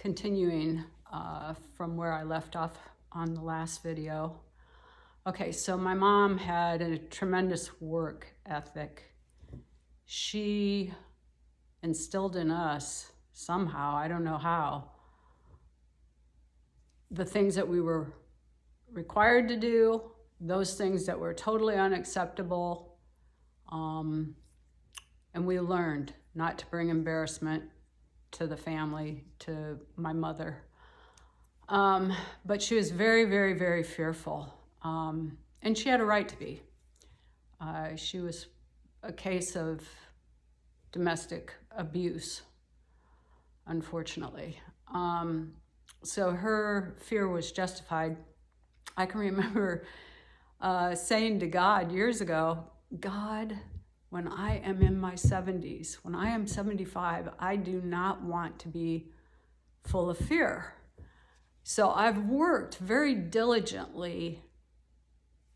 continuing from where I left off on the last video. Okay, so my mom had a tremendous work ethic. She instilled in us somehow, I don't know how, the things that we were required to do, those things that were totally unacceptable, and we learned not to bring embarrassment to the family, to my mother. But she was very, very, very fearful. And she had a right to be. She was a case of domestic abuse, unfortunately. So her fear was justified. I can remember saying to God years ago, God, when I am in my 70s, when I am 75, I do not want to be full of fear. So I've worked very diligently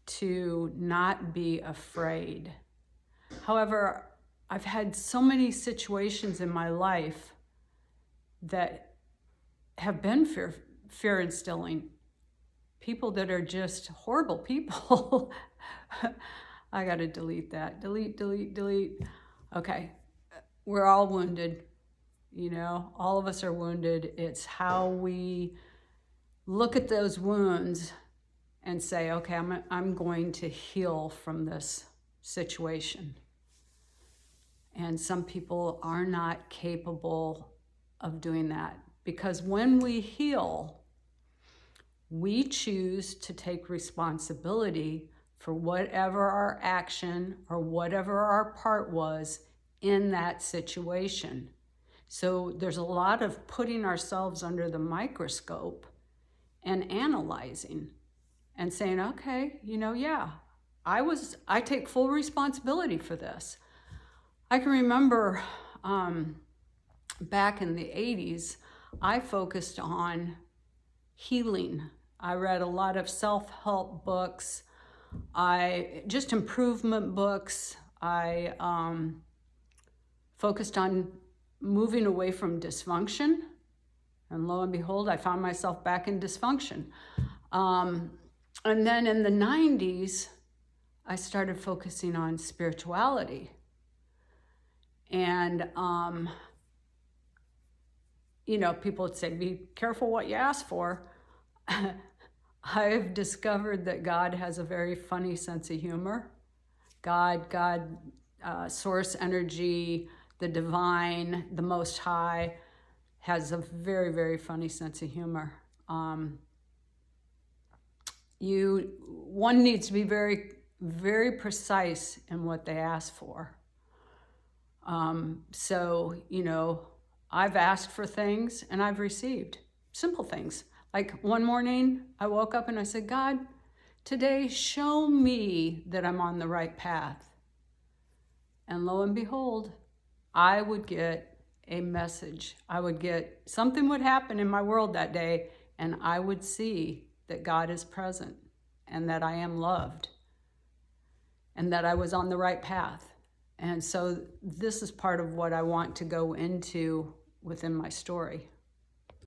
to not be afraid. However, I've had so many situations in my life that have been fear instilling. People that are just horrible people. I got to delete that. Delete. Okay. We're all wounded. You know, all of us are wounded. It's how we look at those wounds and say, okay, I'm going to heal from this situation. And some people are not capable of doing that, because when we heal, we choose to take responsibility for whatever our action or whatever our part was in that situation. So there's a lot of putting ourselves under the microscope and analyzing and saying, okay, yeah, I take full responsibility for this. I can remember back in the 80s, I focused on healing. I read a lot of self-help books, just improvement books. I focused on moving away from dysfunction. And lo and behold, I found myself back in dysfunction. And then in the 90s, I started focusing on spirituality. And, people would say, be careful what you ask for. I've discovered that God has a very funny sense of humor. God, source energy, the divine, the Most High, has a very, very funny sense of humor. One needs to be very, very precise in what they ask for. So, I've asked for things and I've received simple things. Like one morning I woke up and I said, God, today show me that I'm on the right path. And lo and behold, I would get a message. Something would happen in my world that day, and I would see that God is present and that I am loved and that I was on the right path. And so this is part of what I want to go into within my story.